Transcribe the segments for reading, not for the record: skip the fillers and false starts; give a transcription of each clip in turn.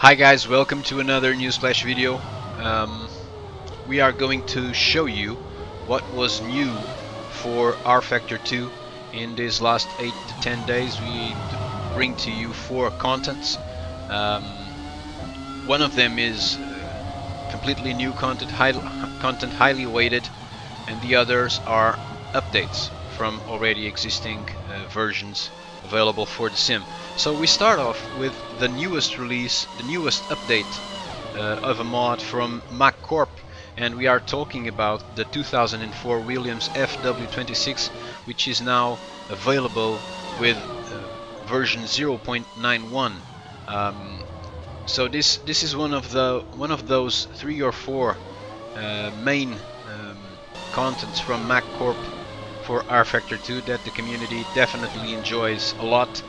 Hi guys, welcome to another newsflash video. We are going to show you what was new for rFactor 2 in these last 8 to 10 days. We bring to you 4 contents. One of them is completely new content, highly weighted, and the others are updates from already existing versions available for the sim. So we start off with the newest release, the newest update of a mod from MacCorp, and we are talking about the 2004 Williams FW26, which is now available with version 0.91. So this is one of those 3 or 4 main contents from MacCorp for rFactor 2 that the community definitely enjoys a lot.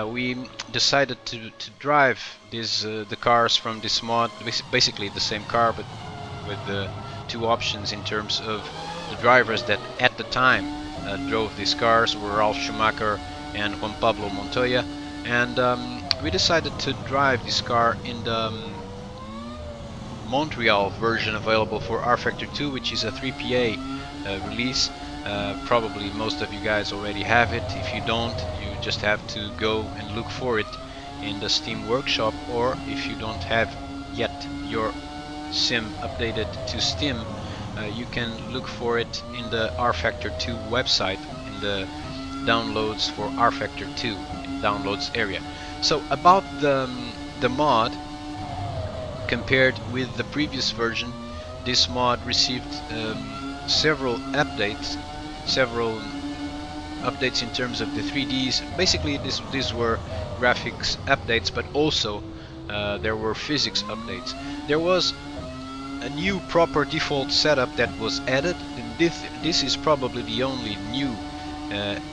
We decided to drive the cars from this mod, basically the same car, but with the 2 options in terms of the drivers that at the time drove these cars were Ralf Schumacher and Juan Pablo Montoya, and we decided to drive this car in the Montreal version available for rFactor 2, which is a 3PA release. Probably most of you guys already have it. If you don't, you just have to go and look for it in the Steam Workshop, or if you don't have yet your sim updated to Steam, you can look for it in the rFactor 2 website in the downloads for rFactor 2 downloads area. So about the mod, compared with the previous version, this mod received several updates in terms of the 3Ds. Basically these were graphics updates, but also there were physics updates. There was a new proper default setup that was added, and this is probably the only new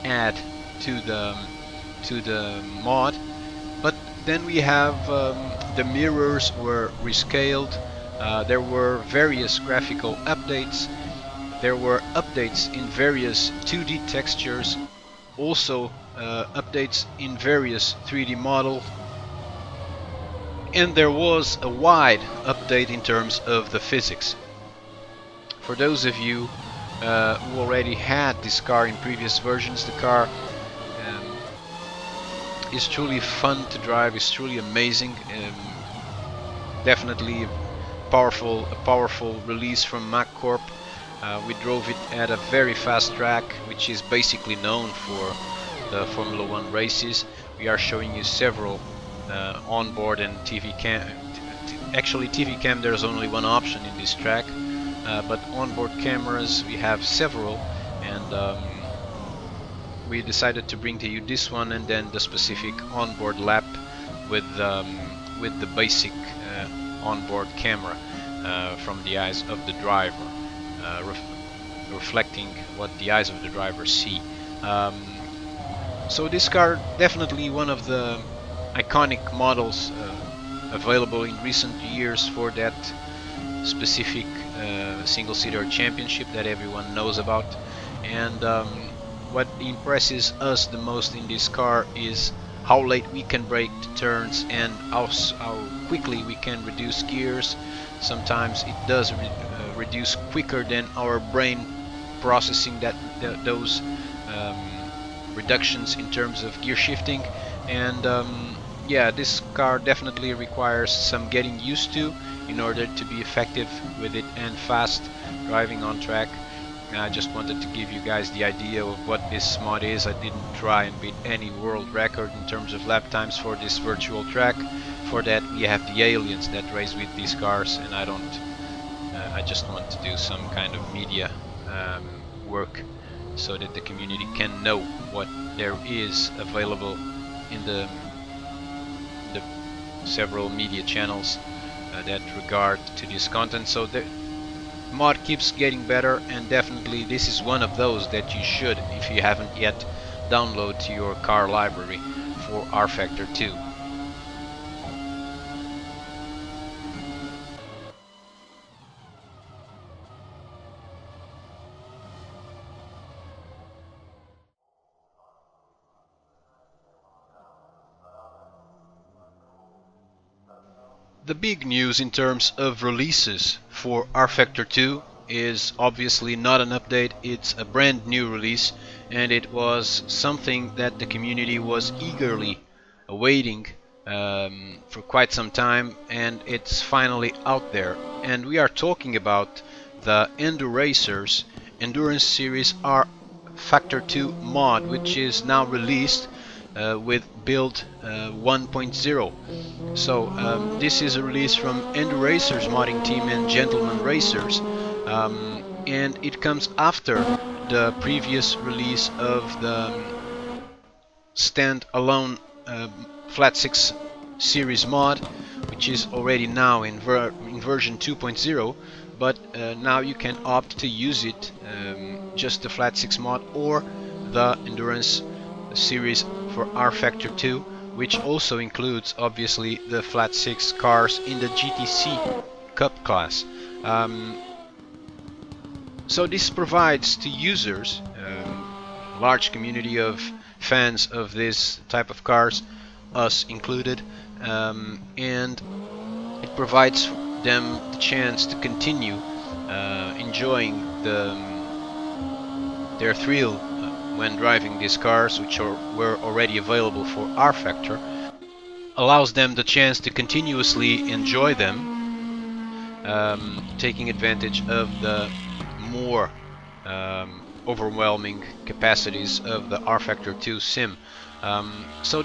add to the mod. But then we have the mirrors were rescaled. There were various graphical updates. There were updates in various 2D textures, also updates in various 3D models, and there was a wide update in terms of the physics. For those of you who already had this car in previous versions, the car is truly fun to drive, is truly amazing. Definitely a powerful release from MacCorp. We drove it at a very fast track, which is basically known for the Formula 1 races. We are showing you several onboard and TV cam. Actually, TV cam, there's only one option in this track, but onboard cameras we have several, and we decided to bring to you this one, and then the specific onboard lap with the basic onboard camera from the eyes of the driver, reflecting what the eyes of the driver see. So this car definitely one of the iconic models available in recent years for that specific single-seater championship that everyone knows about. And what impresses us the most in this car is how late we can brake the turns and how quickly we can reduce gears. Sometimes it does reduce quicker than our brain processing those reductions in terms of gear shifting. And yeah, this car definitely requires some getting used to in order to be effective with it and fast driving on track. I just wanted to give you guys the idea of what this mod is. I didn't try and beat any world record in terms of lap times for this virtual track. For that we have the aliens that race with these cars, and I don't. I just want to do some kind of media work so that the community can know what there is available in the several media channels that regard to this content. So the mod keeps getting better, and definitely this is one of those that you should, if you haven't yet, download to your car library for rFactor 2. The big news in terms of releases for rFactor 2 is obviously not an update, it's a brand new release, and it was something that the community was eagerly awaiting for quite some time, and it's finally out there. And we are talking about the Enduracers Endurance Series rFactor 2 mod, which is now released with build 1.0. So this is a release from Enduracers modding team and Gentleman Racers, and it comes after the previous release of the stand-alone Flat 6 series mod, which is already now in version 2.0, but now you can opt to use it, just the Flat 6 mod or the Endurance series for rFactor 2, which also includes obviously the Flat 6 cars in the GTC Cup class. So this provides to users, a large community of fans of this type of cars, us included, and it provides them the chance to continue enjoying their thrill when driving these cars, which were already available for rFactor. Allows them the chance to continuously enjoy them, taking advantage of the more overwhelming capacities of the rFactor 2 sim. So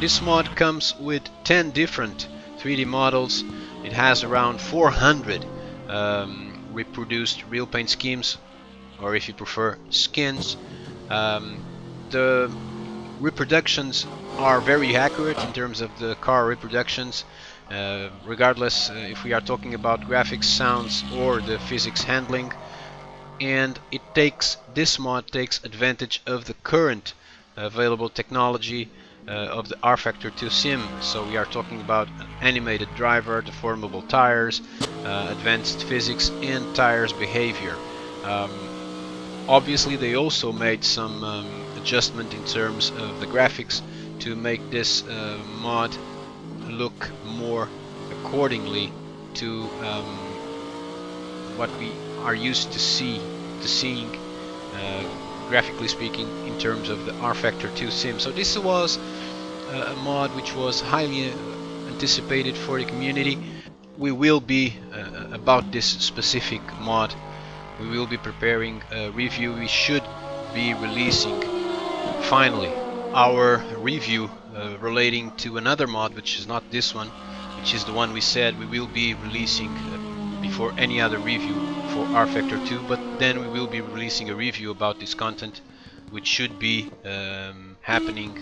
this mod comes with 10 different 3D models. It has around 400 reproduced real paint schemes, or if you prefer, skins. The reproductions are very accurate in terms of the car reproductions, regardless if we are talking about graphics, sounds, or the physics handling. And this mod takes advantage of the current available technology of the rFactor 2 sim. So we are talking about an animated driver, deformable tires, advanced physics, and tires behavior. Obviously they also made some adjustment in terms of the graphics to make this mod look more accordingly to what we are used to seeing graphically speaking in terms of the rFactor 2 sim. So this was a mod which was highly anticipated for the community. We will be about this specific mod, we will be preparing a review. We should be releasing finally our review relating to another mod, which is not this one, which is the one we said we will be releasing before any other review for rFactor 2, but then we will be releasing a review about this content, which should be happening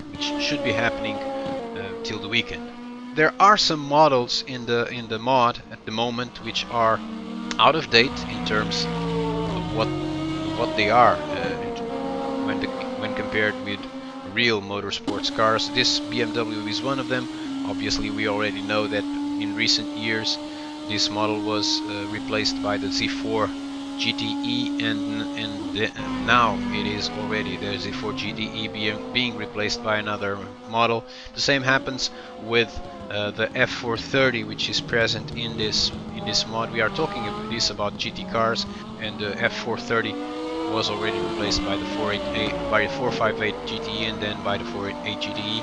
till the weekend. There are some models in the mod at the moment which are out of date in terms of what they are when compared with real motorsports cars. This BMW is one of them. Obviously we already know that in recent years this model was replaced by the Z4 GTE, and now it is already the Z4 GTE being replaced by another model. The same happens with the F430, which is present in this mod. We are talking about GT cars, and the F430 was already replaced by the 458 GTE, and then by the 488 GTE.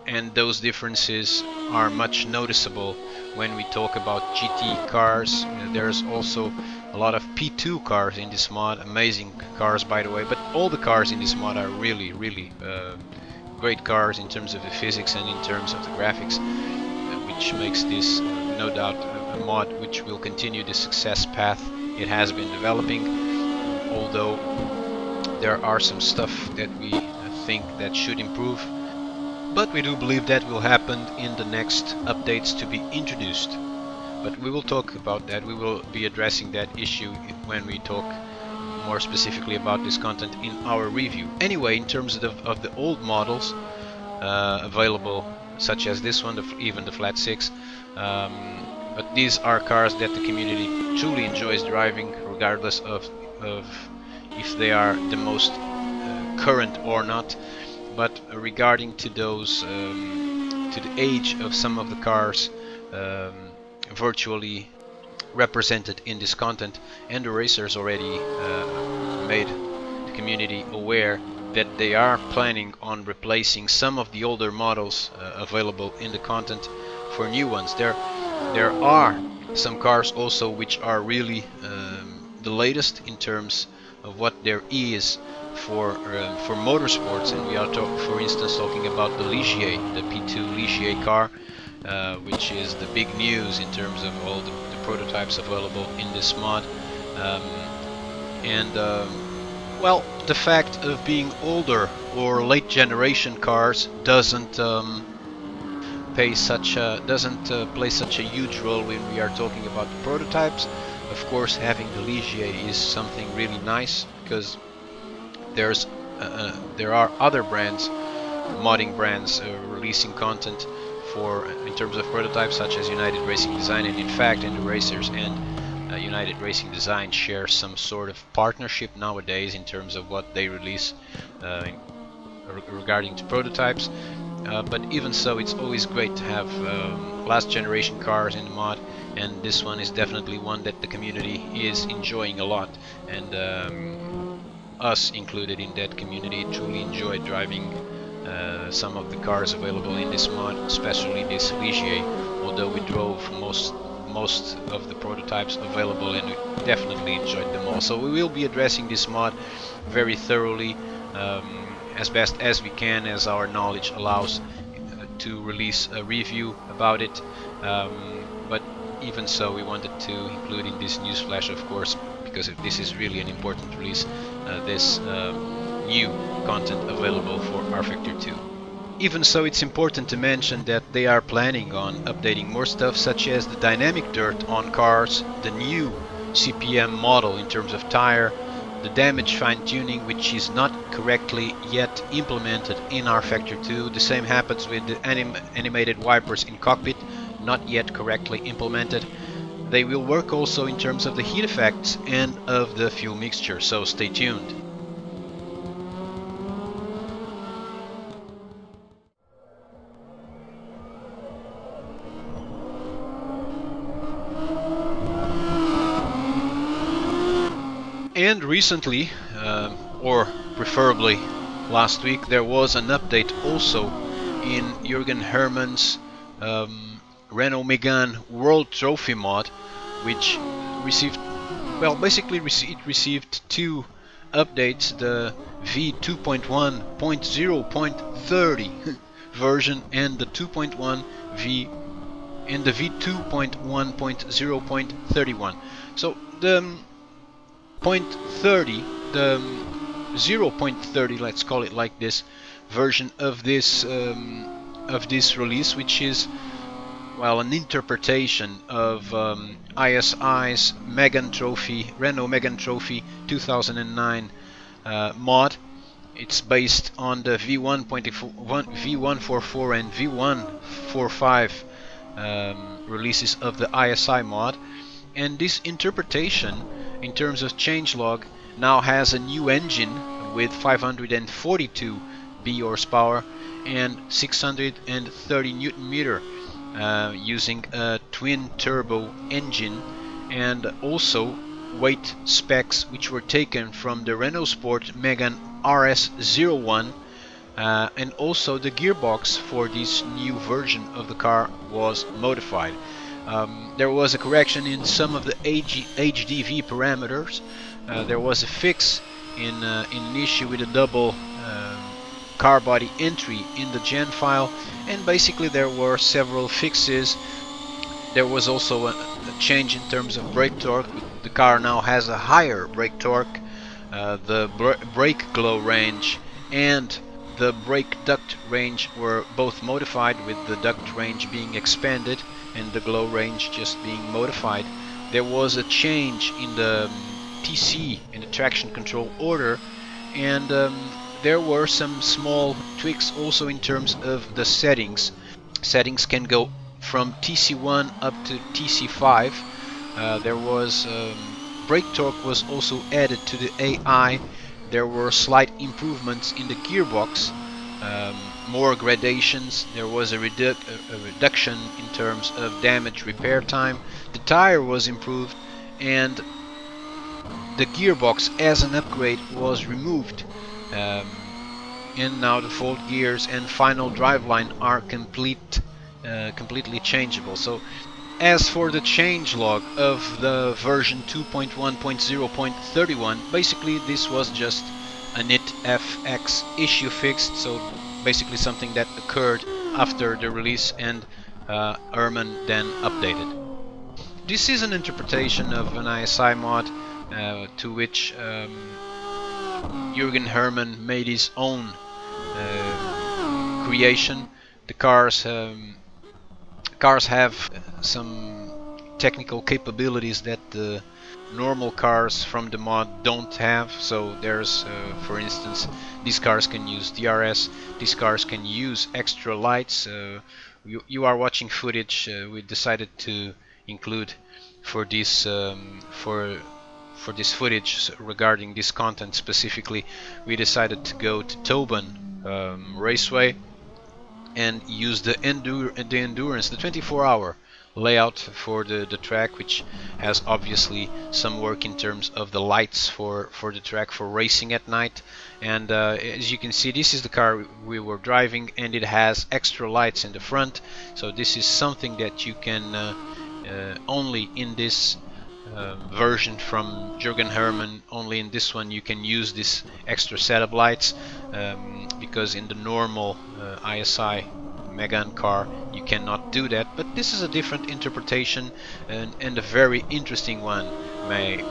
And those differences are much noticeable when we talk about GT cars. There's also a lot of P2 cars in this mod, amazing cars by the way, but all the cars in this mod are really great cars in terms of the physics and in terms of the graphics, which makes this no doubt a mod which will continue the success path it has been developing, although there are some stuff that we think that should improve. But we do believe that will happen in the next updates to be introduced. But we will talk about that, we will be addressing that issue when we talk more specifically about this content in our review. Anyway, in terms of the old models available, such as this one, even the Flat 6, but these are cars that the community truly enjoys driving, regardless of if they are the most current or not. But regarding to those to the age of some of the cars virtually represented in this content, and the racers already made the community aware that they are planning on replacing some of the older models available in the content for new ones. There are some cars also which are really the latest in terms of what there is for motorsports, and we are for instance talking about the Ligier, the P2 Ligier car, which is the big news in terms of all the prototypes available in this mod. Well, the fact of being older or late generation cars doesn't play such a huge role when we are talking about the prototypes. Of course, having the Ligier is something really nice, because there are other brands, modding brands, releasing content for in terms of prototypes, such as United Racing Design, and in fact, the racers and United Racing Design share some sort of partnership nowadays in terms of what they release regarding to prototypes. But even so, it's always great to have last generation cars in the mod, and this one is definitely one that the community is enjoying a lot, and us included in that community truly enjoy driving some of the cars available in this mod, especially this Ligier, although we drove most of the prototypes available, and we definitely enjoyed them all. So we will be addressing this mod very thoroughly, as best as we can, as our knowledge allows, to release a review about it. But even so, we wanted to include in this news flash, of course, because this is really an important release, this new content available for rFactor 2. Even so, it's important to mention that they are planning on updating more stuff, such as the dynamic dirt on cars, the new CPM model in terms of tire, the damage fine-tuning, which is not correctly yet implemented in rFactor 2. The same happens with the animated wipers in cockpit, not yet correctly implemented. They will work also in terms of the heat effects and of the fuel mixture, so stay tuned. And recently, or preferably last week, there was an update also in Jürgen Hermann's Renault Megane World Trophy mod, which received, well, basically it received two updates: the v2.1.0.30 version and the 2.1 v and the v2.1.0.31. So the 0.30, the 0.30, let's call it like this, version of this release, which is, well, an interpretation of ISI's Megane Trophy, Renault Megane Trophy 2009 mod. It's based on the V1.1, V144 and V145 releases of the ISI mod, and this interpretation in terms of changelog now has a new engine with 542 B horsepower and 630 Newton meter, using a twin turbo engine, and also weight specs which were taken from the Renault Sport Megane RS01, and also the gearbox for this new version of the car was modified. There was a correction in some of the HDV parameters. There was a fix in an issue with a double car body entry in the gen file, and basically there were several fixes. There was also a change in terms of brake torque. The car now has a higher brake torque. The brake glow range and the brake duct range were both modified, with the duct range being expanded and the glow range just being modified. There was a change in the TC, in the traction control order, and there were some small tweaks also in terms of the settings. Settings can go from TC1 up to TC5. There was brake torque was also added to the AI. There were slight improvements in the gearbox, more gradations. There was a reduction in terms of damage repair time. The tire was improved, and the gearbox as an upgrade was removed. And now the default gears and final driveline are completely changeable. So as for the changelog of the version 2.1.0.31, basically this was just a NitFX issue fixed, so basically something that occurred after the release, and Herman then updated. This is an interpretation of an ISI mod to which Jürgen Hermann made his own creation. The cars have some technical capabilities that the normal cars from the mod don't have. So there's, for instance, these cars can use DRS, these cars can use extra lights. You are watching footage we decided to include for this for this footage regarding this content specifically. We decided to go to Tauben Raceway and use the endurance, the 24-hour layout for the track, which has obviously some work in terms of the lights for the track for racing at night. And as you can see, this is the car we were driving, and it has extra lights in the front. So this is something that you can only in this version from Jürgen Hermann, only in this one you can use this extra set of lights, because in the normal ISI Megane car you cannot do that. But this is a different interpretation, and a very interesting one, may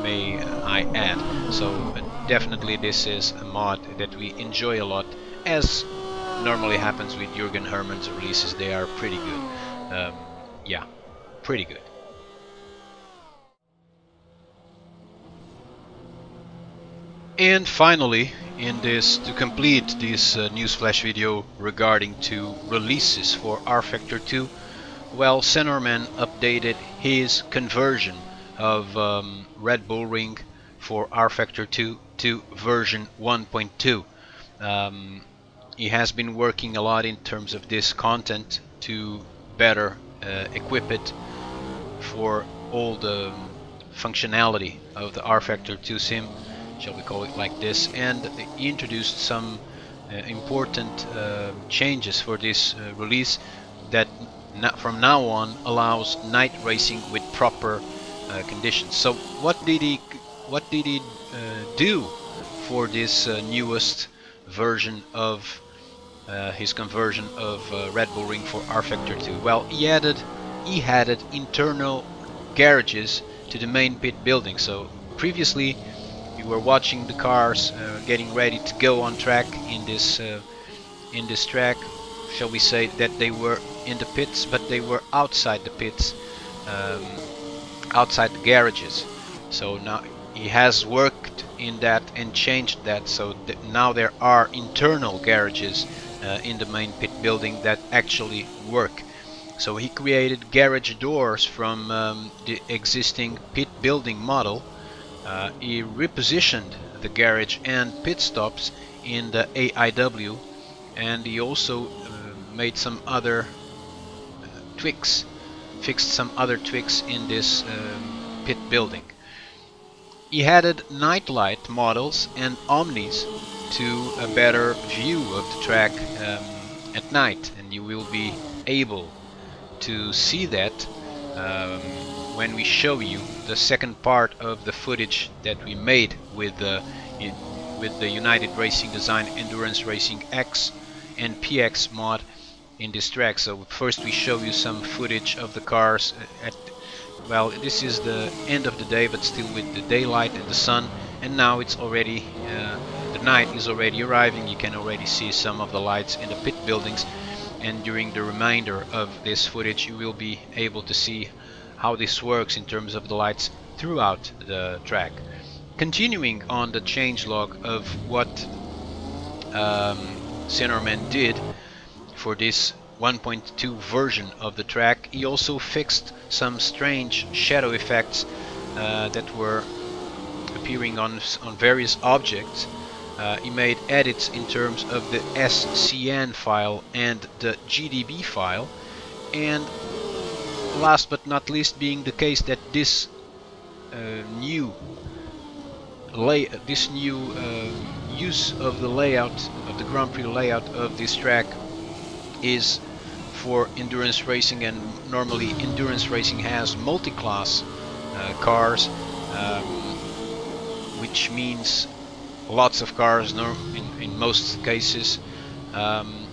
I add. So definitely this is a mod that we enjoy a lot, as normally happens with Jürgen Hermann's releases. They are pretty good. Yeah, pretty good. And finally, to complete this newsflash video regarding to releases for rFactor 2, well, Senorman updated his conversion of Red Bull Ring for rFactor 2 to version 1.2. He has been working a lot in terms of this content to better equip it for all the functionality of the rFactor 2 sim, shall we call it like this, and he introduced some important changes for this release that from now on allows night racing with proper conditions. So what did he do for this newest version of his conversion of Red Bull Ring for rFactor 2? Well, he added internal garages to the main pit building. So previously we were watching the cars getting ready to go on track in this track. Shall we say that they were in the pits, but they were outside the pits, outside the garages. So now he has worked in that and changed that, so now there are internal garages in the main pit building that actually work. So he created garage doors from the existing pit building model. He repositioned the garage and pit stops in the AIW, and he also made some other tweaks, fixed some other tweaks in this pit building. He added nightlight models and omnis to a better view of the track at night, and you will be able to see that when we show you the second part of the footage that we made with the United Racing Design Endurance Racing X and PX mod in this track. So first we show you some footage of the cars at, well, this is the end of the day, but still with the daylight and the sun, and now it's already the night is already arriving. You can already see some of the lights in the pit buildings, and during the remainder of this footage you will be able to see how this works in terms of the lights throughout the track. Continuing on the changelog of what Senorman did for this 1.2 version of the track, he also fixed some strange shadow effects that were appearing on various objects. he made edits in terms of the SCN file and the GDB file, and last but not least being the case that this new use of the layout of the Grand Prix layout of this track is for endurance racing, and normally endurance racing has multi-class cars, which means lots of cars in most cases.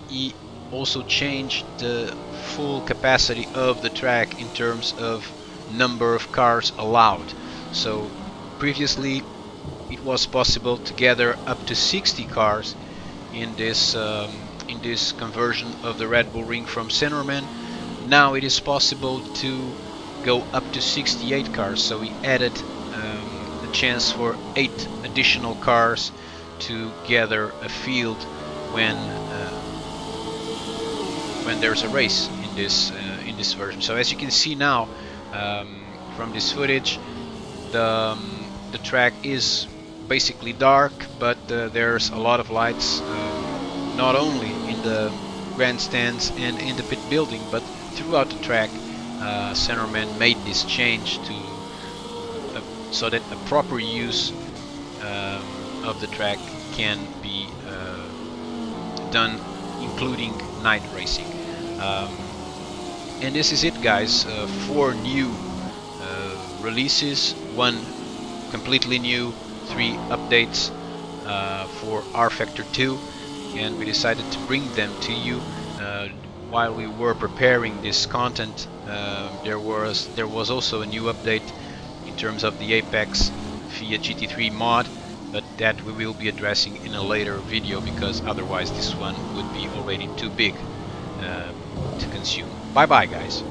He also changed the full capacity of the track in terms of number of cars allowed. So previously it was possible to gather up to 60 cars in this conversion of the Red Bull Ring from Centerman. Now it is possible to go up to 68 cars, so we added a chance for 8 additional cars to gather a field when there's a race in this version. So as you can see now from this footage, the track is basically dark, but there's a lot of lights, not only in the grandstands and in the pit building, but throughout the track. Centerman made this change to so that a proper use of the track can be done, including night racing. And this is it, guys. 4 new releases, 1 completely new, 3 updates for rFactor 2, and we decided to bring them to you. While we were preparing this content, there was also a new update in terms of the Apex FIA GT3 mod, but that we will be addressing in a later video, because otherwise this one would be already too big to consume. Bye bye, guys.